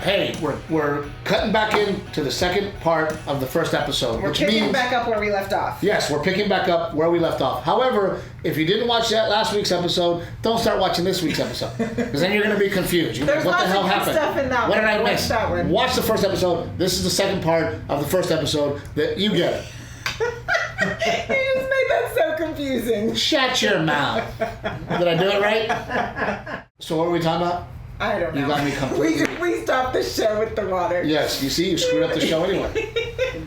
hey, we're cutting back into the second part of the first episode. We're picking back up where we left off. Yes, we're picking back up where we left off. However, if you didn't watch that last week's episode, don't start watching this week's episode. Because then you're going to be confused. You're There's like, what the hell happened? Stuff in that what one. did I miss? That one. Watch the first episode. This is the second part of the first episode. That you get it. You just made that so confusing. Shut your mouth. Did I do it right? So what were we talking about? I don't know. You got me completely. We stopped the show with the water. Yes, you see, you screwed up the show anyway.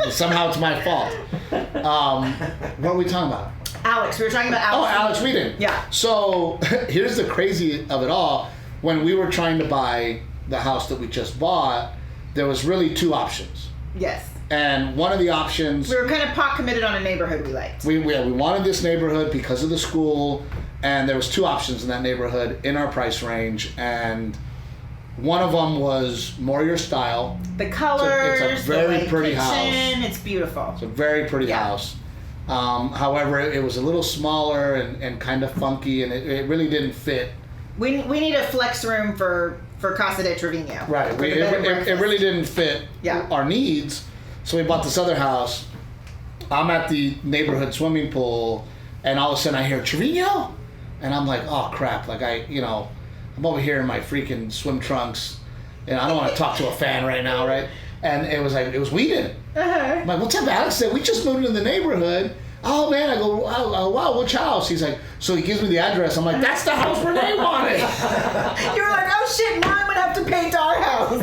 Somehow it's my fault. What are we talking about? Alex. We were talking about Alex. Oh, Alex Whedon. Yeah. So here's the crazy of it all. When we were trying to buy the house that we just bought, there was really two options. Yes. And one of the options... We were kind of pot committed on a neighborhood we liked. We wanted this neighborhood because of the school, and there was two options in that neighborhood in our price range, and one of them was more your style. The colors, it's a very pretty kitchen, house. It's beautiful. It's a very pretty house. However, it was a little smaller and kind of funky, and it really didn't fit. We need a flex room for Casa de Treviño. Right. It really didn't fit our needs. So we bought this other house. I'm at the neighborhood swimming pool, and all of a sudden I hear Trevino, and I'm like, oh crap! Like I'm over here in my freaking swim trunks, and I don't want to talk to a fan right now, right? And it was Whedon. I'm like, what's up, Alex? We just moved into the neighborhood. Oh man, I go, wow, which house? He's like, so he gives me the address. I'm like, that's the house Renae wanted. You were like, oh shit, now I'm gonna have to paint our house.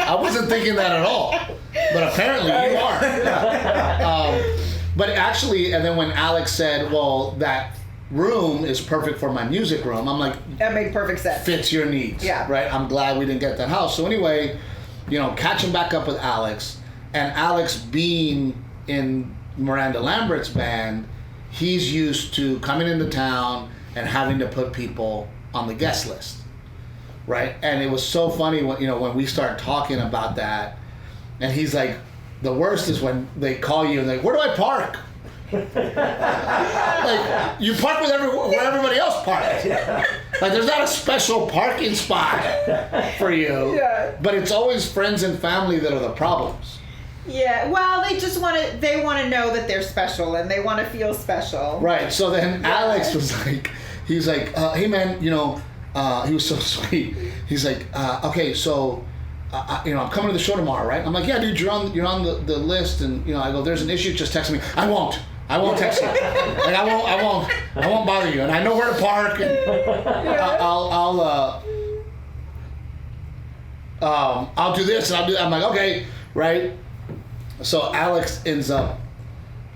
I wasn't thinking that at all, but apparently you are. But actually, and then when Alex said, well, that room is perfect for my music room, I'm like, that made perfect sense. Fits your needs. Yeah. Right? I'm glad we didn't get that house. So anyway, catching back up with Alex, and Alex being in Miranda Lambert's band, he's used to coming into town and having to put people on the guest list, right? And it was so funny when we start talking about that, and he's like, the worst is when they call you and they're like, where do I park? Like, you park where everybody else parks. Like, there's not a special parking spot for you, but it's always friends and family that are the problems. Yeah, well, they want to know that they're special, and they want to feel special. Right, so then Alex was like, he's like, hey man, he was so sweet. He's like, okay, so, I'm coming to the show tomorrow, right? I'm like, yeah, dude, you're on the list, and, I go, there's an issue, just text me. I won't text you. Like, I won't bother you, and I know where to park, and I'll do this, and I'll do that. I'm like, okay, right? So Alex ends up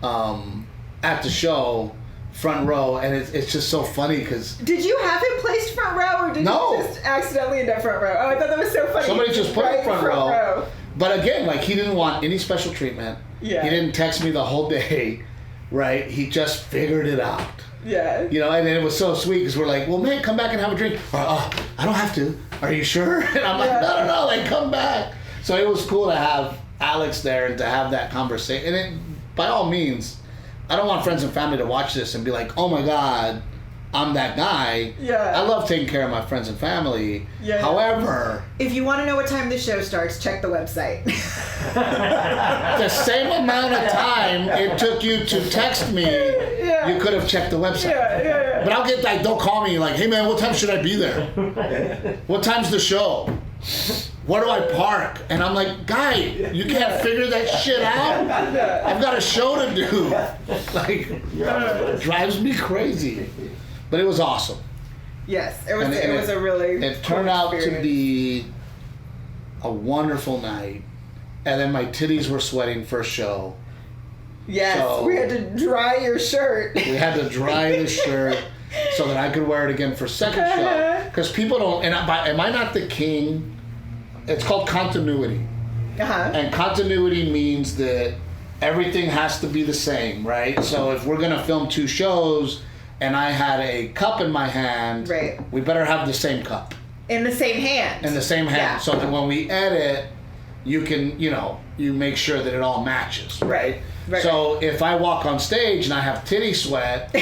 at the show, front row, and it's just so funny because... Did you have him placed front row, or did you just accidentally end up front row? Oh, I thought that was so funny. Somebody just put him front row. But again, like, he didn't want any special treatment. Yeah. He didn't text me the whole day, right? He just figured it out. Yeah. And then it was so sweet because we're like, well, man, come back and have a drink. Or, I don't have to. Are you sure? And I'm like, no, like, come back. So it was cool to have Alex there and to have that conversation. And by all means, I don't want friends and family to watch this and be like, oh my God, I'm that guy. Yeah. I love taking care of my friends and family. Yeah. However, if you want to know what time the show starts, check the website. The same amount of time it took you to text me, you could have checked the website. Yeah. But I'll get like, don't call me like, hey man, what time should I be there? What time's the show? Where do I park? And I'm like, guy, you can't figure that shit out? I've got a show to do. Like, it drives me crazy. But it was awesome. Yes, it was a really It turned out to be a wonderful night. And then my titties were sweating first show. Yes, so we had to dry your shirt. We had to dry the shirt so that I could wear it again for second show. Because people don't, am I not the king? It's called continuity. And continuity means that everything has to be the same, right? So if we're going to film 2 shows and I had a cup in my hand, we better have the same cup. In the same hand. In the same hand. Yeah. So that when we edit, you can, you make sure that it all matches. Right. So if I walk on stage and I have titty sweat,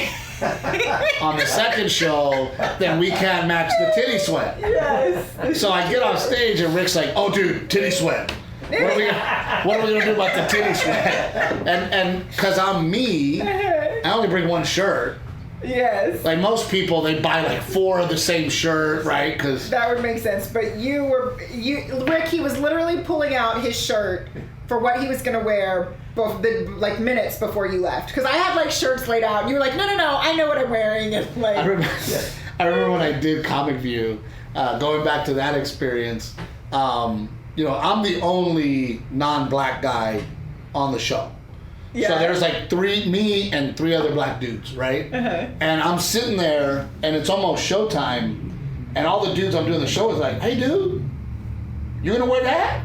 on the second show, then we can't match the titty sweat. Yes. So I get on stage and Rick's like, oh dude, titty sweat. What are we gonna do about the titty sweat? And because I'm me, I only bring one shirt. Yes. Like most people, they buy like 4 of the same shirt, right? Because that would make sense. But Rick, he was literally pulling out his shirt for what he was gonna wear, like minutes before you left. Because I had like shirts laid out, and you were like, no, I know what I'm wearing. And like, I remember when I did Comic View, going back to that experience. I'm the only non-black guy on the show. Yeah. So there's like me and 3 other black dudes, right? Uh-huh. And I'm sitting there, and it's almost showtime, and all the dudes I'm doing the show is like, hey dude, you gonna wear that?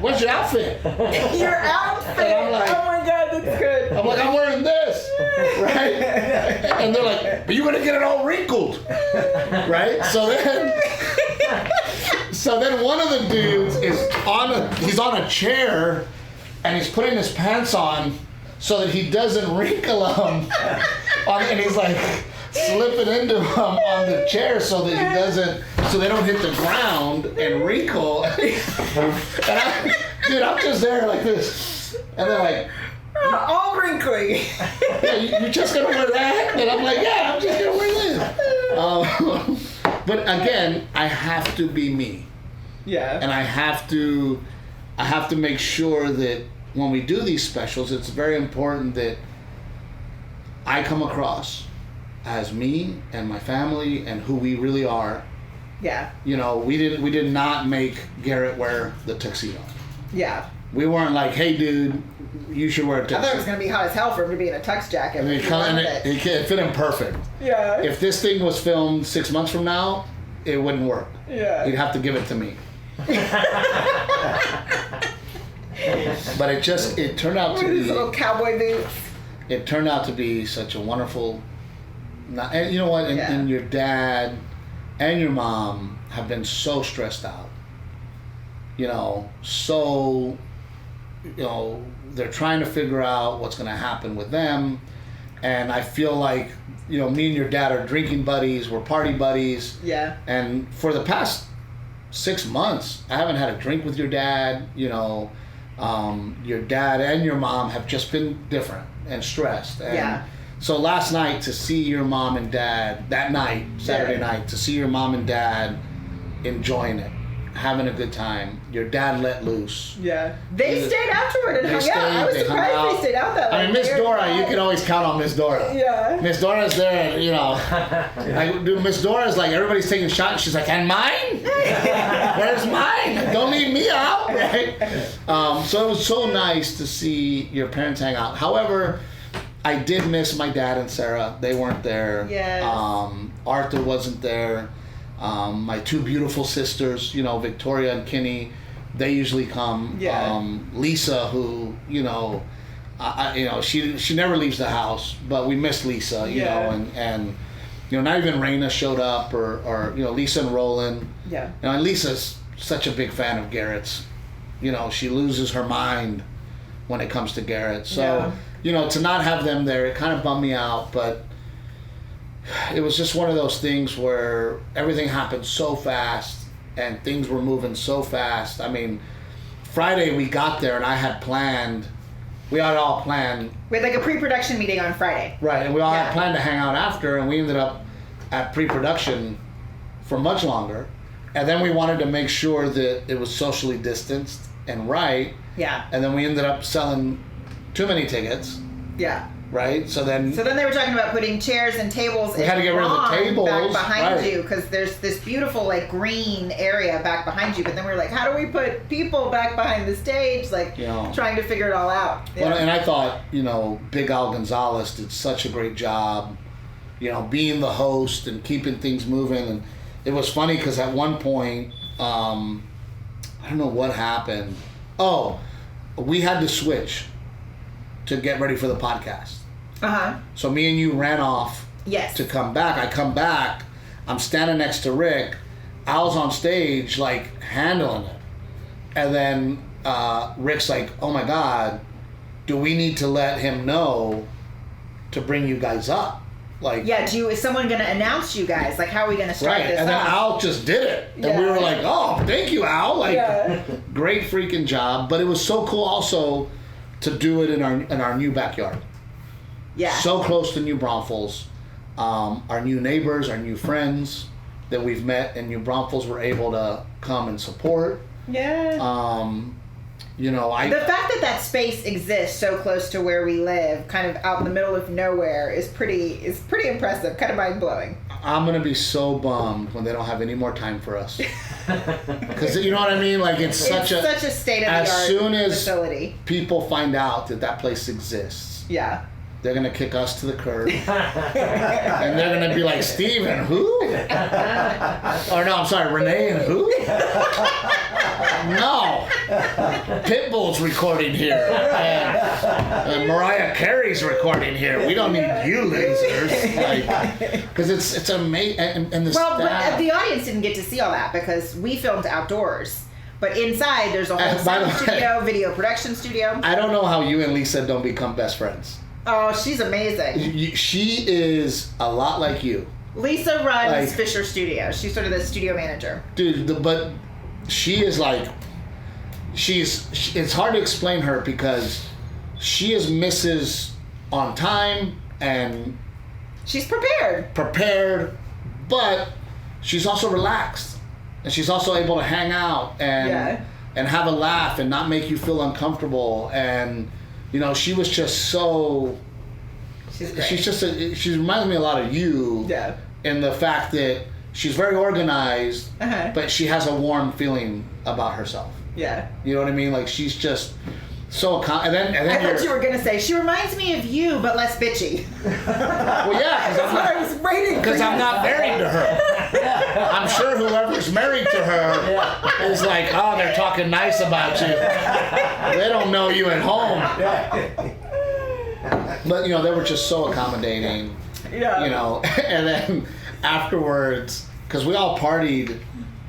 What's your outfit? Your outfit! And I'm like, oh my God, that's good. I'm like, I'm wearing this, right? And they're like, but you're gonna get it all wrinkled, right? So then one of the dudes he's on a chair, and he's putting his pants on so that he doesn't wrinkle them, and he's like slipping into them on the chair so that they don't hit the ground and wrinkle. And I'm just there like this, and they're like, all wrinkly. Yeah, you're just gonna wear that? And I'm like, yeah, I'm just gonna wear this. But again, I have to be me. Yeah. And I have to make sure that when we do these specials, it's very important that I come across as me and my family and who we really are. Yeah. We did not make Garrett wear the tuxedo. Yeah. We weren't like, hey dude, you should wear a tuxedo. I thought it was gonna be hot as hell for him to be in a tux jacket. And it fit him perfect. Yeah. If this thing was filmed 6 months from now, it wouldn't work. Yeah. You'd have to give it to me. But it turned out to be these little cowboy boots. It turned out to be such a wonderful. And you know what? And your dad and your mom have been so stressed out. They're trying to figure out what's going to happen with them, and I feel like me and your dad are drinking buddies. We're party buddies. Yeah. And for the past 6 months, I haven't had a drink with your dad. Your dad and your mom have just been different and stressed. And so last night, to see your mom and dad, that night, Saturday night, to see your mom and dad enjoying it, having a good time. Your dad let loose. Yeah. They stayed afterward and hung out. I was surprised they stayed out that long. Miss Dora, you can always count on Miss Dora. Yeah. Miss Dora's there, Miss Dora's like, everybody's taking shots. She's like, and mine? Where's mine? Don't leave me out, right? So it was so nice to see your parents hang out. However, I did miss my dad and Sarah. They weren't there. Yes. Arthur wasn't there. My 2 beautiful sisters, Victoria and Kinney, they usually come. Yeah. Lisa, who, she never leaves the house, but we miss Lisa, and not even Raina showed up, or Lisa and Roland. Yeah. And Lisa's such a big fan of Garrett's. She loses her mind when it comes to Garrett. So, to not have them there, it kind of bummed me out, but it was just one of those things where everything happened so fast and things were moving so fast. I mean, Friday we got there and we had all planned. We had like a pre-production meeting on Friday. Right, and we all had planned to hang out after, and we ended up at pre-production for much longer. And then we wanted to make sure that it was socially distanced and right. Yeah. And then we ended up selling too many tickets. Yeah. Right, so then they were talking about putting chairs and tables. We had to get rid of the tables back behind you, because there's this beautiful like green area back behind you. But then we were like, how do we put people back behind the stage? Like trying to figure it all out. Well, and I thought Big Al Gonzalez did such a great job, being the host and keeping things moving. And it was funny because at one point, I don't know what happened. Oh, we had to switch to get ready for the podcast. Uh-huh. So me and you ran off to come back. I come back. I'm standing next to Rick. Al's on stage, like, handling it. And then Rick's like, oh, my God, do we need to let him know to bring you guys up. Like, is someone going to announce you guys? Like, how are we going to start this and then off? Al just did it. And we were like, oh, thank you, Al. Like, great freaking job. But it was so cool also to do it in our new backyard. Yeah. So close to New Braunfels. Our new neighbors, our new friends that we've met in New Braunfels were able to come and support. Yeah. You know, the fact that space exists so close to where we live, kind of out in the middle of nowhere, is pretty impressive, kind of mind blowing. I'm gonna be so bummed when they don't have any more time for us, because you know what I mean. Like it's such a state of the art facility. As soon as people find out that place exists, they're gonna kick us to the curb, and they're gonna be like, Steve and who? Or no, I'm sorry, Renae and who? No, Pitbull's recording here, and Mariah Carey's recording here. We don't need you losers, because it's amazing. And the staff. But the audience didn't get to see all that because we filmed outdoors. But inside, there's a whole sound studio, video production studio. I don't know how you and Lisa don't become best friends. Oh, she's amazing. She is a lot like you. Lisa runs Fisher Studios. She's sort of the studio manager. Dude, but she is like, it's hard to explain her because she is Mrs. On time and she's prepared, but she's also relaxed and she's also able to hang out and have a laugh and not make you feel uncomfortable. And you know, she was just so. She's great. She reminds me a lot of you. Yeah. In the fact that she's very organized, but she has a warm feeling about herself. Yeah. You know what I mean? Like she's just so. And then I thought you were gonna say she reminds me of you, but less bitchy. Well, yeah, because I'm not married to her. I'm sure whoever's married to her is like, oh, they're talking nice about you. They don't know you at home. But you know, they were just so accommodating. Yeah. You know, and then afterwards, because we all partied.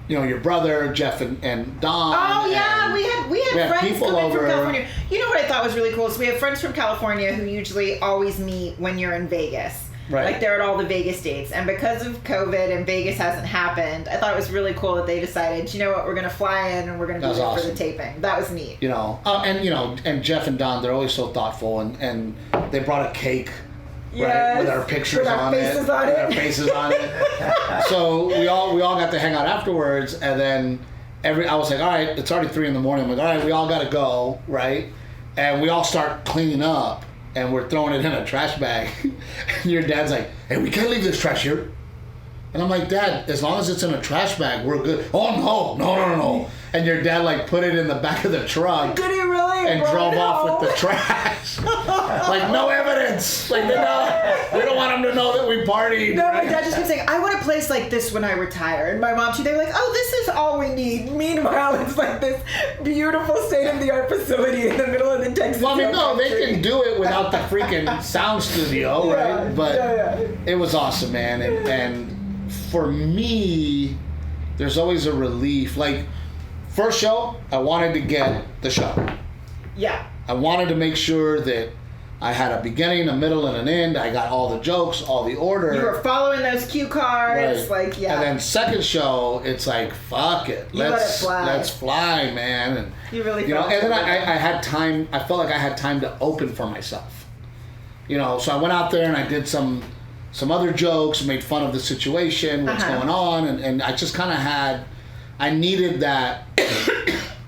You know, your brother, Jeff and Don. Oh, yeah. We had friends coming from California. You know what I thought was really cool? So we have friends from California who usually always meet when you're in Vegas. Right. Like they're at all the Vegas dates. And because of COVID and Vegas hasn't happened, I thought it was really cool that they decided, you know what, we're going to fly in and we're going to be there for the taping. That was neat. You know, and Jeff and Don, they're always so thoughtful. And they brought a cake. Yes. Right, with our pictures on it, with our faces on it. So we all got to hang out afterwards, and then I was like, all right, it's already 3 a.m. I'm like, all right, we all got to go, right? And we all start cleaning up, and we're throwing it in a trash bag. And your dad's like, hey, we can't leave this trash here. And I'm like, Dad, as long as it's in a trash bag, we're good. Oh no. And your dad like put it in the back of the truck. Did he really? And drove off with the trash. Like no evidence. Like we don't want them to know that we partied. No, my dad just kept saying, I want a place like this when I retire. And my mom too, they were like, oh, this is all we need. Meanwhile, it's like this beautiful state-of-the-art facility in the middle of the Texas. Well, I mean, no, they can do it without the freaking sound studio, right? But it was awesome, man. And for me, there's always a relief. Like, first show, I wanted to get the show. Yeah. I wanted to make sure that I had a beginning, a middle, and an end. I got all the jokes, all the order. You were following those cue cards. Right. Like, yeah. And then second show, it's like, fuck it. Let's fly, man. And, you really felt and then I had time. I felt like I had time to open for myself. You know, so I went out there and I did some other jokes, made fun of the situation, what's going on, and I just kind of I needed that,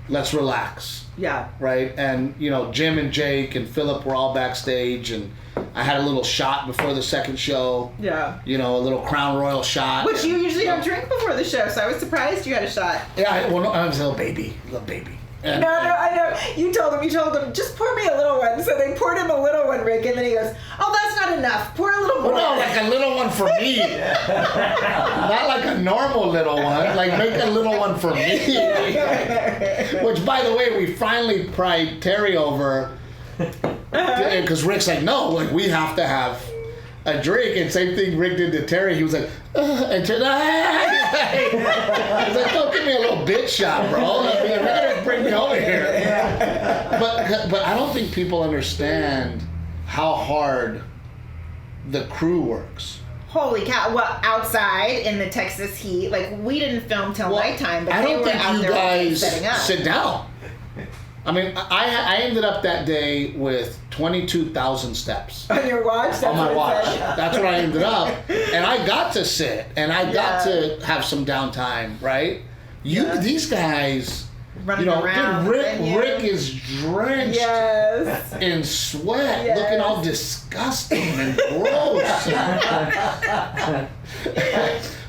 let's relax. Yeah. Right? And, you know, Jim and Jake and Philip were all backstage, and I had a little shot before the second show. Yeah. You know, a little Crown Royal shot. Which you usually don't drink before the show, so I was surprised you had a shot. Yeah, I was a little baby. And, no, I know. You told him, just pour me a little one. So they poured him a little one, Rick, and then he goes, oh, that's not enough. Pour a little more. No, like a little one for me. Not like a normal little one. Like, make a little one for me. Which, by the way, we finally pried Terry over. Because Rick's like, no, like, we have to have a drink. And same thing Rick did to Terry. He was like, and Terry, he's like, don't give me a little bitch shot, bro. I mean, you're gonna bring me over here. But I don't think people understand how hard the crew works. Holy cow! Well, outside in the Texas heat, like we didn't film till nighttime, but they were out there setting up. Sit down. I mean, I ended up that day with 22,000 steps. On your watch? On my watch. That's what I ended up. And I got to sit, and I got to have some downtime, right? These guys... Running around. Rick is drenched in sweat, looking all disgusting and gross.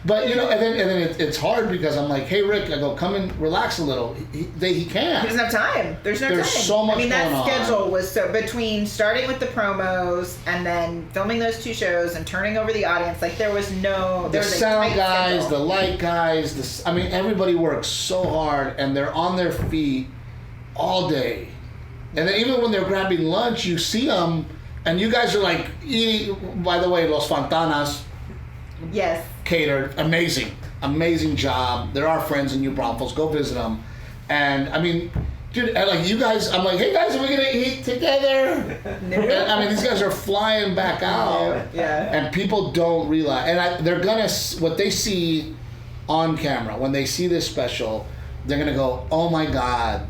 But and then it's hard because I'm like, hey Rick, I go, come and relax a little. He can't. He doesn't have time. There's no time. There's so much going on. I mean, that schedule was so between starting with the promos and then filming those 2 shows and turning over the audience. Like there was no. The sound guys, the light guys. I mean, everybody works so hard and they're on their feet all day. And then even when they're grabbing lunch, you see them, and you guys are like eating. By the way, Los Fantanas. Yes. Catered. Amazing job. They're our friends in New Braunfels. Go visit them. And I mean, dude, like you guys, I'm like, hey guys, are we gonna eat together? No. And, I mean, these guys are flying back out. Yeah. And people don't realize, and they're gonna, what they see on camera, when they see this special, they're gonna go, oh my God,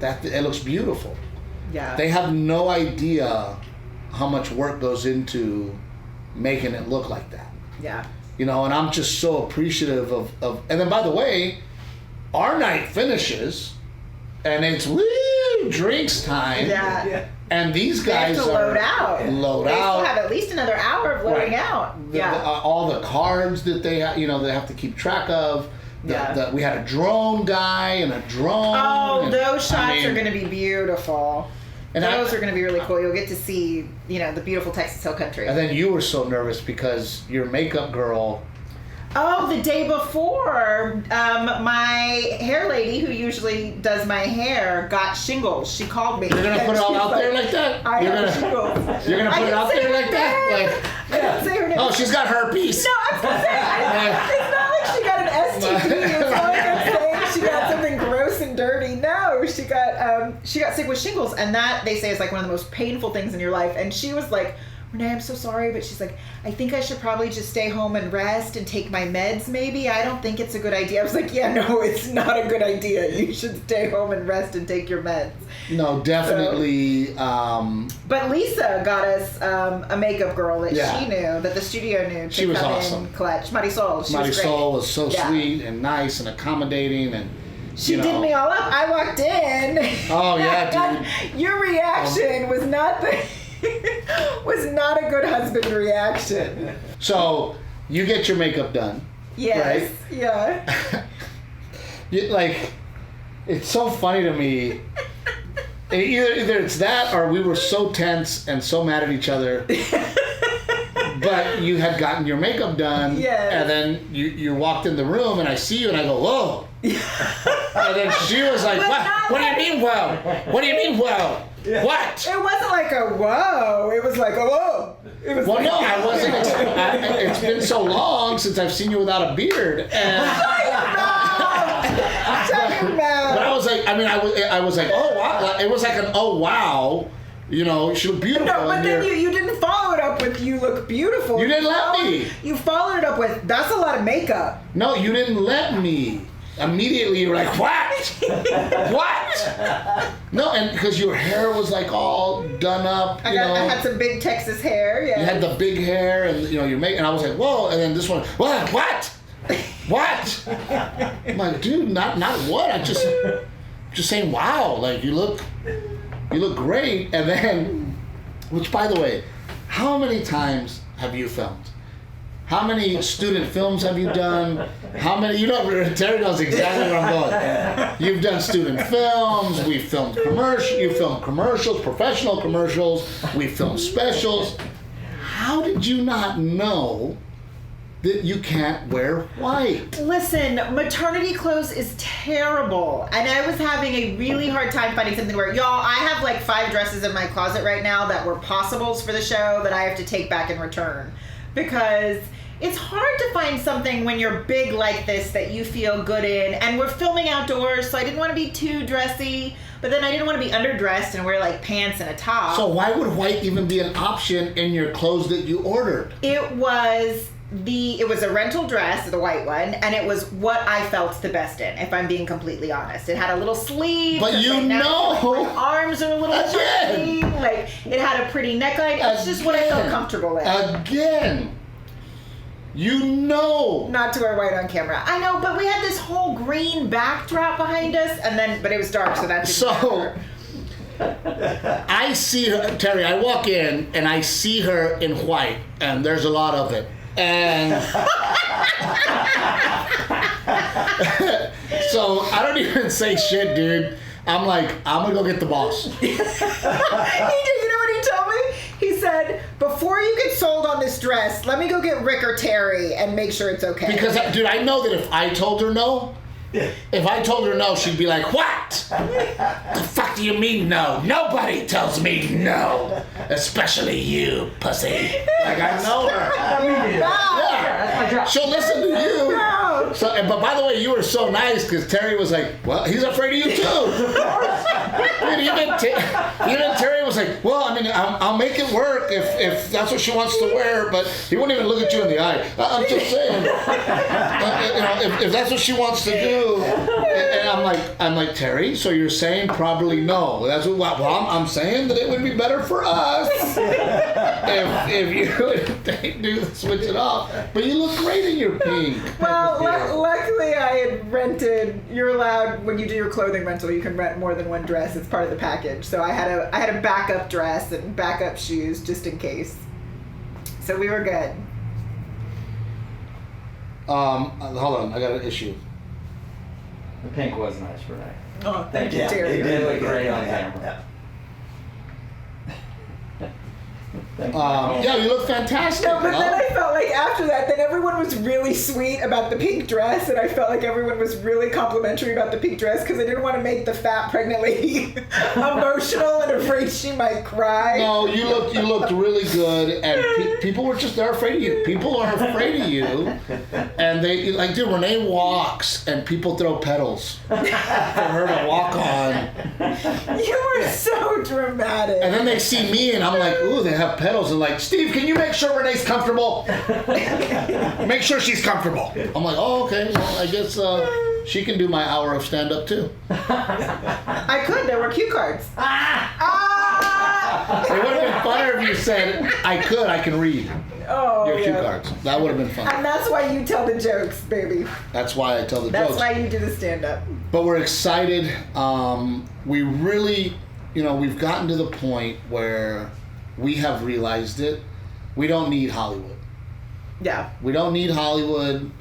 it looks beautiful. Yeah. They have no idea how much work goes into making it look like that. Yeah. And I'm just so appreciative of and then by the way, our night finishes and it's drinks time. Yeah. And these guys have to load out. They still have at least another hour of loading out. All the cards that they have, they have to keep track of. We had a drone guy and a drone. Oh, those shots are going to be beautiful. And those are going to be really cool. You'll get to see, the beautiful Texas Hill Country. And then you were so nervous because your makeup girl. Oh, the day before, my hair lady, who usually does my hair, got shingles. She called me. You're going to put it all out there like that? I have shingles. You're going to put it out there like that? I didn't say her name. Oh, she's got herpes. No, I'm just saying. It's not like she got an STD. It's not like I'm saying she got something gross and dirty. No, she got sick with shingles, and that they say is like one of the most painful things in your life. And she was like, Renae, I'm so sorry, but she's like, I think I should probably just stay home and rest and take my meds maybe. I don't think it's a good idea. I was like, yeah, no, it's not a good idea. You should stay home and rest and take your meds. No, definitely. But Lisa got us a makeup girl that she knew, that the studio knew. She was awesome. Clutch. Marisol. Marisol was so sweet and nice and accommodating and. She did me all up. I walked in. Oh yeah, dude. Your reaction was not a good husband reaction. So you get your makeup done. Yes. Right? Yeah. It's so funny to me. Either it's that or we were so tense and so mad at each other. But you had gotten your makeup done. Yes. And then you walked in the room and I see you and I go, whoa. And then she was like, what do you mean, whoa? What do you mean, whoa? Yeah. What? It wasn't like a whoa. It was like a whoa. It was no, I wasn't. It's been so long since I've seen you without a beard. And Shut your mouth. But I was like, I was like, oh wow. It was like an oh wow. She looked beautiful. No, but then you didn't follow it up with you look beautiful. You didn't let me. You followed it up with that's a lot of makeup. No, you didn't let me. Immediately you were like, what? What? No, and because your hair was like all done up. I had some big Texas hair. Yeah. You had the big hair, and and I was like, whoa. And then this one, what? I'm like, dude, not what? I just saying, wow. Like you look great. And then, which by the way, how many times have you filmed? How many student films have you done? How many? Terry knows exactly where I'm going. You've done student films. We filmed commercials. You filmed commercials, professional commercials. We filmed specials. How did you not know that you can't wear white? Listen, maternity clothes is terrible. And I was having a really hard time finding something to wear. Y'all, I have like 5 dresses in my closet right now that were possibles for the show that I have to take back and return. because it's hard to find something when you're big like this that you feel good in. And we're filming outdoors, so I didn't want to be too dressy, but then I didn't want to be underdressed and wear like pants and a top. So why would white even be an option in your clothes that you ordered? It was a rental dress, the white one, and it was what I felt the best in, if I'm being completely honest. It had a little sleeve. But you know. My arms are a little chunky. Like, it had a pretty neckline. It's just what I felt comfortable in. Again. You know. Not to wear white on camera. I know, but we had this whole green backdrop behind us, but it was dark, so that didn't matter. I see her, Terry, I walk in, and I see her in white, and there's a lot of it. And so I don't even say shit, dude. I'm like, I'm gonna go get the boss. You know what he told me? He said, before you get sold on this dress, let me go get Rick or Terry and make sure it's okay. Because, dude, I know that if I told her no, she'd be like, what? The fuck do you mean no? Nobody tells me no. Especially you, pussy. Like, I know her. Yeah. She'll listen to you. No. So, but by the way, you were so nice because Terry was like, well, he's afraid of you too. Dude, even Terry was like, well, I mean, I'll make it work if that's what she wants to wear, but he wouldn't even look at you in the eye. I'm just saying, if that's what she wants to do, and I'm like, Terry, so you're saying probably no. That's what I'm saying, that it would be better for us if you do switch it off. But you look great in your pink. Well, luckily I had rented. You're allowed, when you do your clothing rental, you can rent more than one dress. It's part of the package. So I had a backup dress and backup shoes just in case. So we were good. Hold on, I got an issue. The pink was nice, Renae. Oh, thank you, It Terry. did look great on camera. Yeah, you look fantastic. No, but then I felt like after that, then everyone was really sweet about the pink dress, and I felt like everyone was really complimentary about the pink dress because I didn't want to make the fat pregnant lady emotional and afraid she might cry. No, you looked really good, and people were just, they're afraid of you. People are afraid of you, and they, like, dude, Renae walks, and people throw petals for her to walk on. You were so dramatic. And then they see me, and I'm like, ooh, they have petals, and like, Steve, can you make sure Renae's comfortable? Make sure she's comfortable. I'm like, oh, okay, well, I guess she can do my hour of stand-up too. I could, there were cue cards. It would have been funner if you said, I can read your cue cards. That would have been fun. And that's why you tell the jokes, baby. That's why I tell the That's jokes. why you do the stand-up. But we're excited. We really, we've gotten to the point where we have realized it. We don't need Hollywood. Yeah. We don't need Hollywood.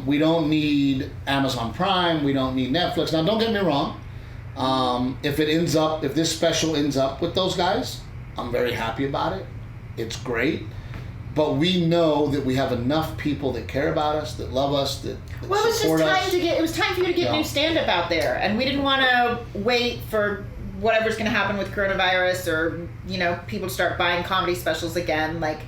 We don't need Amazon Prime. We don't need Netflix. Now, don't get me wrong. If this special ends up with those guys, I'm very happy about it. It's great. But we know that we have enough people that care about us, that love us, that well, it was support just us. it was time for you to get new stand-up out there. And we didn't want to wait for whatever's going to happen with coronavirus or, people start buying comedy specials again. Like,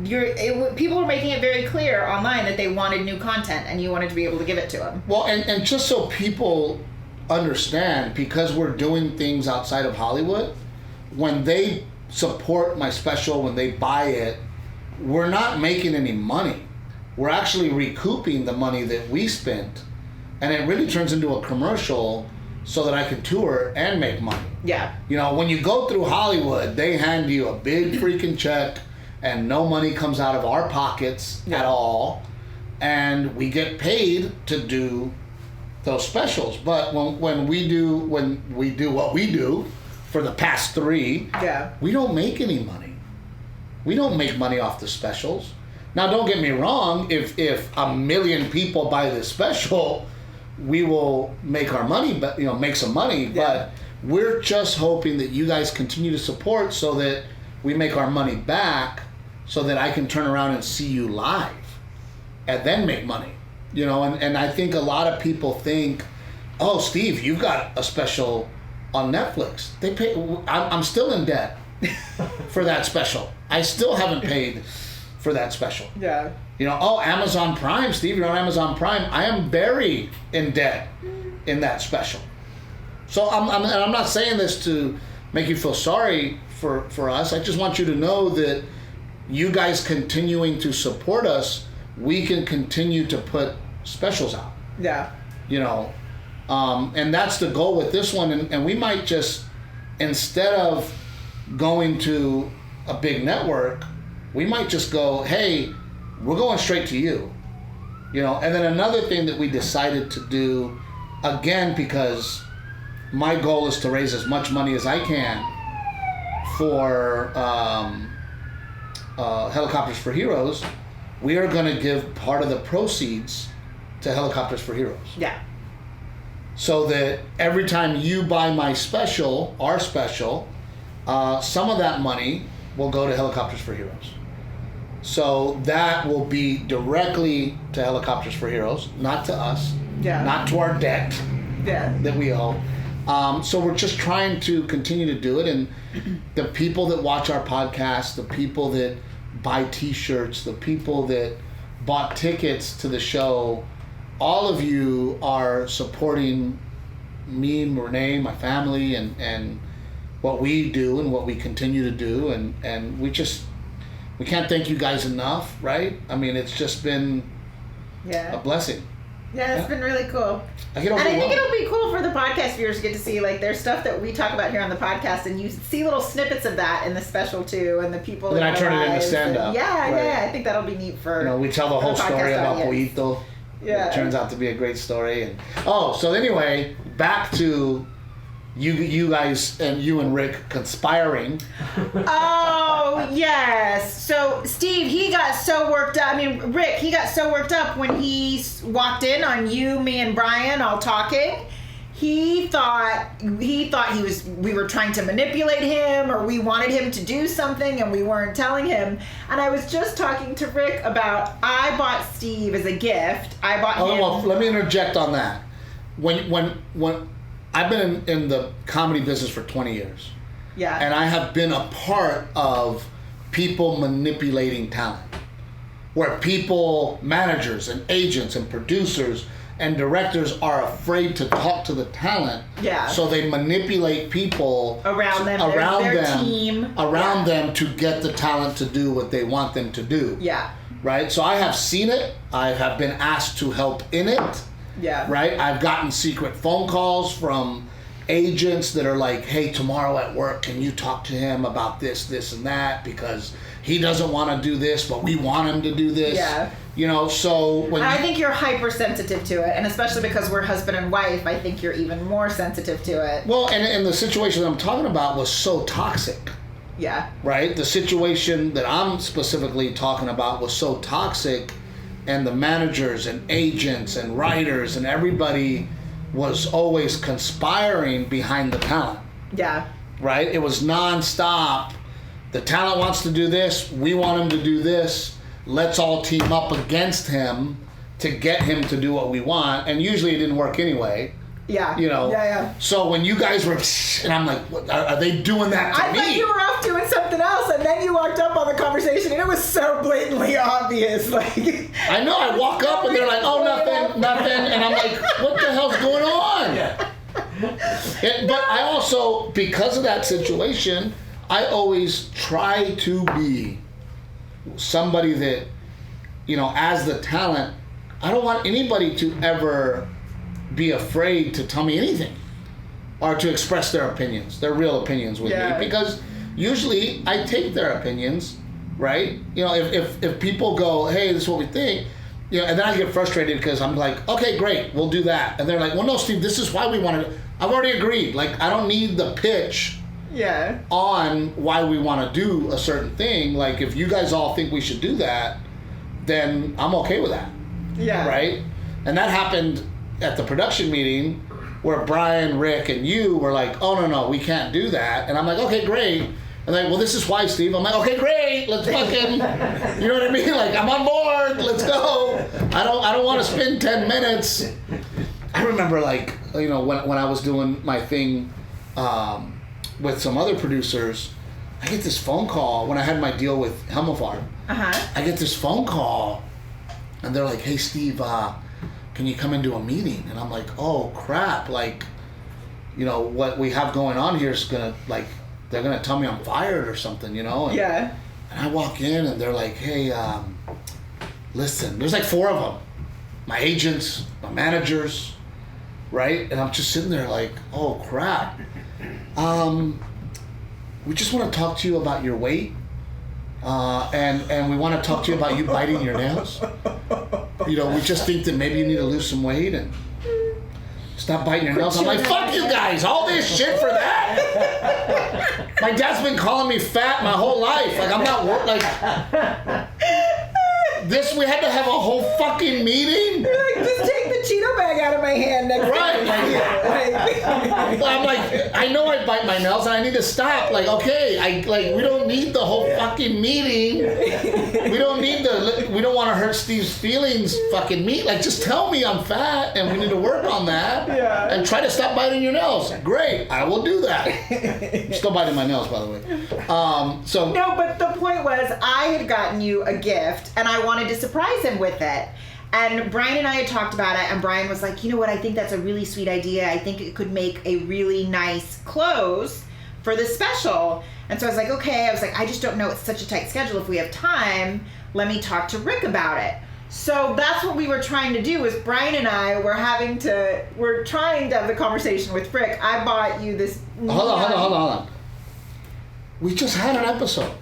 people were making it very clear online that they wanted new content and you wanted to be able to give it to them. Well, and just so people understand, because we're doing things outside of Hollywood, when they support my special, when they buy it, we're not making any money. We're actually recouping the money that we spent, and it really turns into a commercial so that I can tour and make money. Yeah. When you go through Hollywood, they hand you a big freaking check and no money comes out of our pockets at all, and we get paid to do those specials. But when we do what we do for the past 3, we don't make any money. We don't make money off the specials. Now, don't get me wrong. If 1 million people buy this special, we will make our money, but make some money. Yeah. But we're just hoping that you guys continue to support so that we make our money back, so that I can turn around and see you live, and then make money. And I think a lot of people think, oh, Steve, you've got a special on Netflix. They pay. I'm still in debt for that special. I still haven't paid for that special. Yeah. You know, oh, Amazon Prime, Steve, you're on Amazon Prime. I am very in debt in that special. So I'm not saying this to make you feel sorry for us. I just want you to know that you guys continuing to support us, we can continue to put specials out. Yeah. You know, and that's the goal with this one. And we might just, instead of going to a big network, we might just go, hey, we're going straight to you. You know, and then another thing that we decided to do, again, because my goal is to raise as much money as I can for Helicopters for Heroes, we are going to give part of the proceeds to Helicopters for Heroes. Yeah. So that every time you buy my special, our special, some of that money will go to Helicopters for Heroes. So that will be directly to Helicopters for Heroes, not to us, not to our debt that we owe. So we're just trying to continue to do it. And the people that watch our podcast, the people that buy t-shirts, the people that bought tickets to the show, all of you are supporting me and Renae, my family, and what we do and what we continue to do. And we can't thank you guys enough, right? I mean, it's just been a blessing. Yeah, it's been really cool. And I think it'll be cool for the podcast viewers to get to see, like, there's stuff that we talk about here on the podcast, and you see little snippets of that in the special too, and the people. And then I turn it into stand-up. Yeah, I think that'll be neat for. You know, we tell the whole story about Poito. Yeah, it turns out to be a great story. And so anyway, back to you guys and you and Rick conspiring. Oh, yes. So Steve, he got so worked up. I mean, Rick, he got so worked up when he walked in on you, me, and Brian all talking. He thought we were trying to manipulate him, or we wanted him to do something and we weren't telling him. And I was just talking to Rick about, I bought Steve as a gift. I bought him. Well, let me interject on that. When I've been in the comedy business for 20 years. Yeah. And I have been a part of people manipulating talent. Where people, managers and agents and producers and directors are afraid to talk to the talent. Yeah. So they manipulate people around them, their team. Around them to get the talent to do what they want them to do. Yeah. Right? So I have seen it. I have been asked to help in it. Yeah. Right? I've gotten secret phone calls from agents that are like, hey, tomorrow at work, can you talk to him about this, and that? Because he doesn't want to do this, but we want him to do this. Yeah. You know, so I think you're hypersensitive to it, and especially because we're husband and wife, I think you're even more sensitive to it. Well, and the situation that I'm talking about was so toxic. Yeah. Right? The situation that I'm specifically talking about was so toxic, and the managers and agents and writers and everybody was always conspiring behind the talent. Yeah. Right? It was nonstop. The talent wants to do this. We want him to do this. Let's all team up against him to get him to do what we want. And usually it didn't work anyway. Yeah. You know. Yeah. So when you guys were, and I'm like, what, are they doing that to me? I thought you were off doing something else, and then you walked up on the conversation, and it was so blatantly obvious. Like, I know. I walk up, and they're like, oh, nothing, and I'm like, what the hell's going on? Yeah. But I also, because of that situation, I always try to be somebody that, you know, as the talent, I don't want anybody to ever be afraid to tell me anything or to express their opinions, their real opinions with me, because usually I take their opinions, right? You know, if people go, hey, this is what we think, you know, and then I get frustrated because I'm like, okay, great, we'll do that. And they're like, well, no, Steve, this is why we wanted it. I've already agreed. Like, I don't need the pitch on why we want to do a certain thing. Like, if you guys all think we should do that, then I'm okay with that. Yeah. Right? And that happened at the production meeting where Brian, Rick, and you were like, oh, no, we can't do that. And I'm like, okay, great. And like, well, this is why, Steve. I'm like, okay, great. Let's fucking, you know what I mean? Like, I'm on board. Let's go. I don't want to spend 10 minutes. I remember, like, you know, when I was doing my thing with some other producers, I get this phone call when I had my deal with Hemmelfarb. I get this phone call, and they're like, "Hey, Steve, can you come into a meeting?" And I'm like, "Oh crap! Like, you know what we have going on here is gonna like they're gonna tell me I'm fired or something, you know?" And, and I walk in, and they're like, "Hey, listen." There's like 4 of them, my agents, my managers, right? And I'm just sitting there like, "Oh crap." We just want to talk to you about your weight, and we want to talk to you about you biting your nails. You know, we just think that maybe you need to lose some weight and stop biting your nails. I'm like, fuck you guys, all this shit for that? My dad's been calling me fat my whole life. Like, I'm not, like, this, we had to have a whole fucking meeting? You're like, just take the Cheeto bag out of my hand next time. Well, I'm like, I know I bite my nails and I need to stop. Like, okay, we don't need the whole fucking meeting. We don't want to hurt Steve's feelings fucking meat. Like, just tell me I'm fat and we need to work on that. And try to stop biting your nails. Great, I will do that. I'm still biting my nails, by the way. No, but the point was, I had gotten you a gift and I wanted to surprise him with it. And Brian and I had talked about it, and Brian was like, you know what, I think that's a really sweet idea. I think it could make a really nice close for the special. And so I was like, okay. I was like, I just don't know. It's such a tight schedule. If we have time, let me talk to Rick about it. So that's what we were trying to do, is Brian and I we're trying to have the conversation with Rick. I bought you this. Hold on. We just had an episode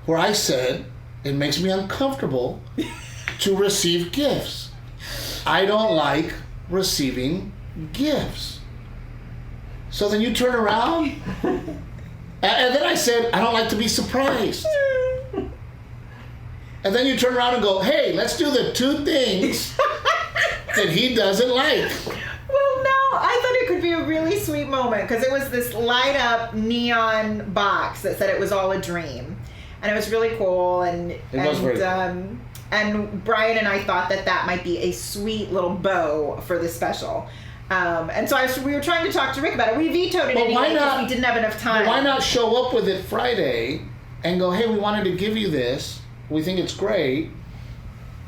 where I said it makes me uncomfortable to receive gifts. I don't like receiving gifts. So then you turn around, and then I said, I don't like to be surprised. And then you turn around and go, hey, let's do the 2 things that he doesn't like. Well, no, I thought it could be a really sweet moment, because it was this light up neon box that said it was all a dream. And it was really cool, and Brian and I thought that might be a sweet little bow for the special. And so we were trying to talk to Rick about it. We vetoed it anyway because we didn't have enough time. Why not show up with it Friday and go, hey, we wanted to give you this. We think it's great.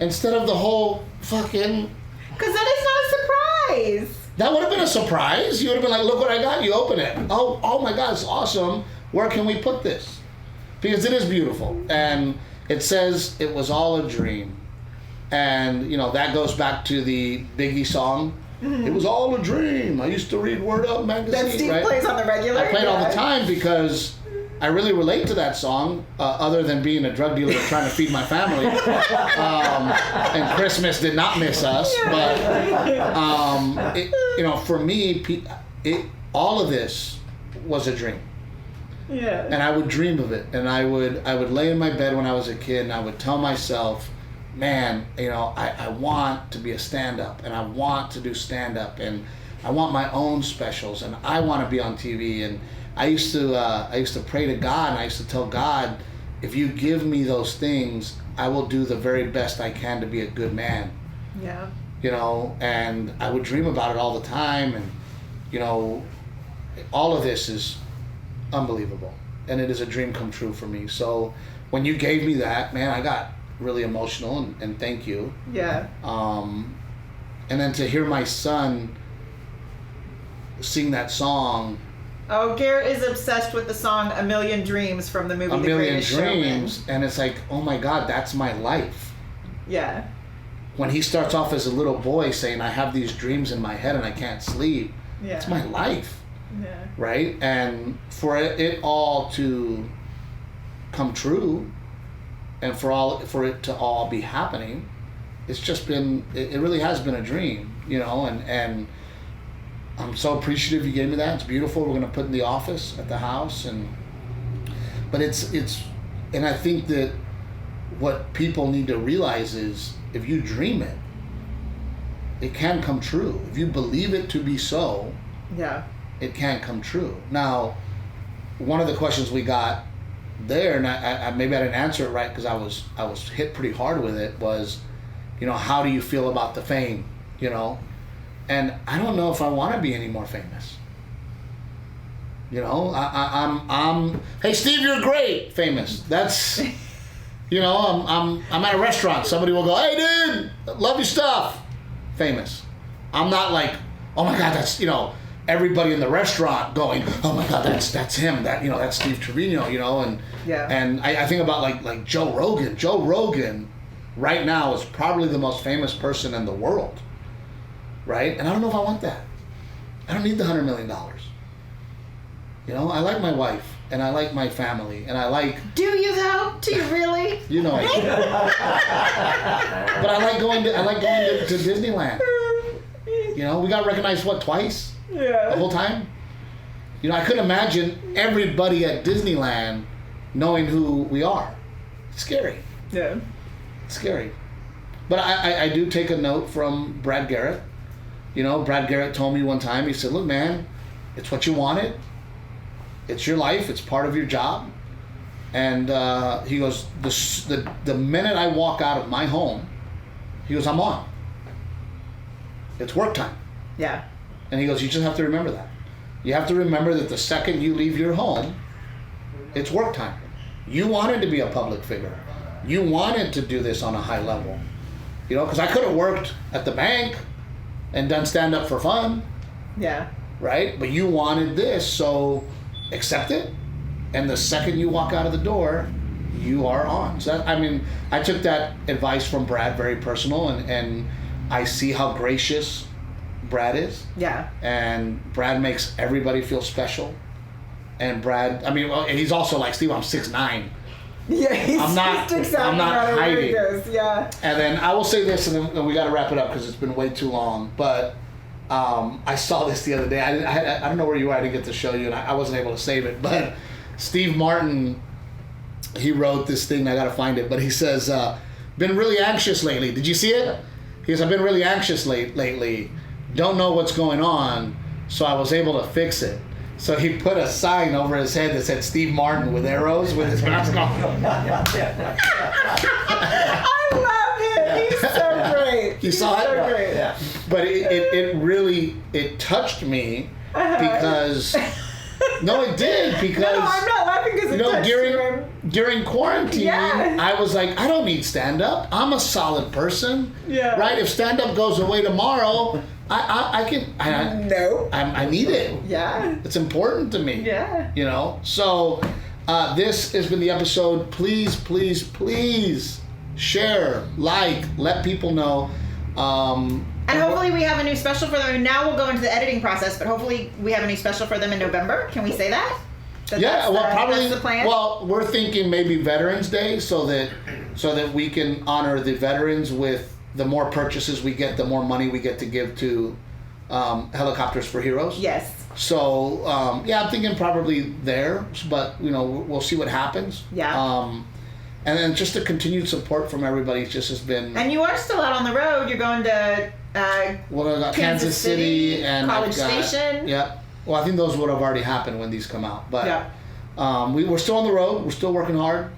Instead of the whole fucking... Because that is not a surprise. That would have been a surprise. You would have been like, look what I got. You open it. Oh my God, it's awesome. Where can we put this? Because it is beautiful, and it says it was all a dream, and you know that goes back to the Biggie song. It was all a dream. I used to read Word Up magazine. That Steve plays on the regular. I play it all the time because I really relate to that song. Other than being a drug dealer trying to feed my family, and Christmas did not miss us. But for me, all of this was a dream. Yeah. And I would dream of it, and I would lay in my bed when I was a kid, and I would tell myself, man, I want to be a stand-up, and I want to do stand-up, and I want my own specials, and I want to be on TV. And I used to pray to God, and I used to tell God, if you give me those things, I will do the very best I can to be a good man. Yeah. And I would dream about it all the time, and all of this is unbelievable, and it is a dream come true for me. So when you gave me that, man, I got really emotional, and thank you. Yeah. And then to hear my son sing that song. Oh, Garrett is obsessed with the song "A Million Dreams" from the movie The Greatest Showman. A Million Dreams, and it's like, oh my God, that's my life. Yeah. When he starts off as a little boy saying, I have these dreams in my head and I can't sleep. Yeah. It's my life. Yeah. Right? And for it all to come true, and for it to all be happening, it's just been, it really has been a dream, and I'm so appreciative you gave me that. It's beautiful. We're going to put it in the office at the house, but it's and I think that what people need to realize is, if you dream it, it can come true. If you believe it to be so, yeah, it can come true. Now, one of the questions we got there, and I maybe I didn't answer it right because I was hit pretty hard with it, was, how do you feel about the fame, And I don't know if I want to be any more famous. You know, I'm. Hey, Steve, you're great. Famous. That's. You know, I'm at a restaurant. Somebody will go, hey, dude, love your stuff. Famous. I'm not like, oh my God, that's, you know, everybody in the restaurant going, oh my God, that's him. That, you know, that's Steve Trevino, you know, and and I think about like Joe Rogan. Joe Rogan right now is probably the most famous person in the world. Right? And I don't know if I want that. I don't need the $100 million. You know, I like my wife. And I like my family, and I like. Do you though? Do you really? You know I do. But I like going to Disneyland. You know, we got recognized twice? Yeah. The whole time. You know, I couldn't imagine everybody at Disneyland knowing who we are. It's scary. Yeah. It's scary. But I do take a note from Brad Garrett. You know, Brad Garrett told me one time. He said, "Look, man, it's what you wanted. It's your life. It's part of your job." And he goes, the minute I walk out of my home, he goes, I'm on. It's work time. Yeah. And he goes, you just have to remember that. You have to remember that the second you leave your home, it's work time. You wanted to be a public figure. You wanted to do this on a high level. You know, because I could have worked at the bank and done stand-up for fun. Yeah. Right? But you wanted this, so accept it, and the second you walk out of the door, you are on. So that, I mean, I took that advice from Brad, very personal, and I see how gracious Brad is. Yeah. And Brad makes everybody feel special. And Brad, I mean, well, he's also like, Steve, I'm 6'9". Yeah, I'm not hiding. Yeah. And then I will say this, and then we got to wrap it up because it's been way too long, but I saw this the other day. I don't know where you were. I didn't get to show you, and I wasn't able to save it. But Steve Martin, he wrote this thing. I got to find it. But he says, been really anxious lately. Did you see it? He goes, I've been really anxious lately. Don't know what's going on, so I was able to fix it. So he put a sign over his head that said Steve Martin with arrows with his mask on. I love him. He's so great. You saw it? So great. Yeah. But it really touched me because no, it did because no, I'm not laughing because it touched you. During quarantine, yeah. I was like, I don't need stand-up. I'm a solid person. Yeah. Right? If stand-up goes away tomorrow, I need it. Yeah. It's important to me. Yeah. You know? So this has been the episode. Please, please, please share, like, let people know. And hopefully we have a new special for them. Now we'll go into the editing process, but hopefully we have a new special for them in November. Can we say that? Probably. That's the plan? Well, we're thinking maybe Veterans Day, so that we can honor the veterans with the more purchases we get, the more money we get to give to Helicopters for Heroes. Yes. So I'm thinking probably there, but we'll see what happens. Yeah. And then just the continued support from everybody just has been. And you are still out on the road. You're going to Kansas City and College Station. Yeah. Well, I think those would have already happened when these come out. But we're still on the road. We're still working hard.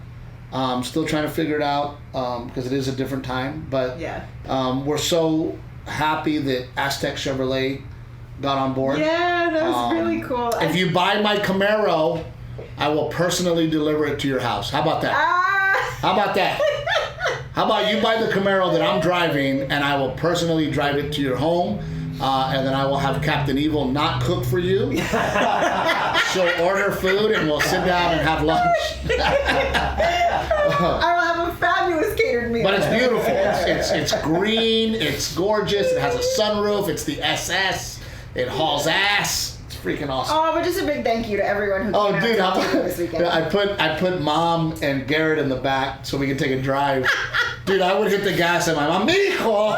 Still trying to figure it out because it is a different time. But we're so happy that Aztec Chevrolet got on board. Yeah, that was really cool. If you buy my Camaro, I will personally deliver it to your house. How about that? How about that? How about you buy the Camaro that I'm driving and I will personally drive it to your home and then I will have Captain Evil not cook for you. She'll order food and we'll sit down and have lunch. I will have a fabulous catered meal. But it's beautiful. It's green. It's gorgeous. It has a sunroof. It's the SS. It hauls ass. Freaking awesome. Oh, but just a big thank you to everyone who came out to this weekend. I put Mom and Garrett in the back so we could take a drive. Dude, I would hit the gas and my mom, Mijo,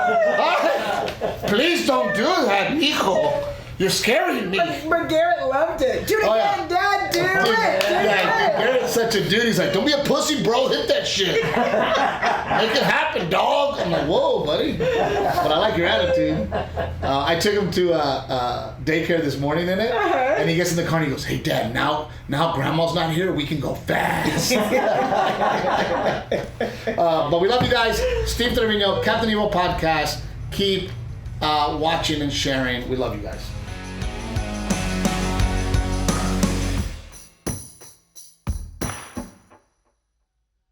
please don't do that, Mijo. You're scaring me. But Garrett loved it. Do it again, Dad. Do it. Garrett's such a dude. He's like, don't be a pussy, bro. Hit that shit. Make it happen, dog. I'm like, whoa, buddy. But I like your attitude. I took him to daycare this morning in it, and he gets in the car and he goes, hey, Dad, now Grandma's not here. We can go fast. But we love you guys. Steve Trevino, Captain Evil Podcast. Keep watching and sharing. We love you guys.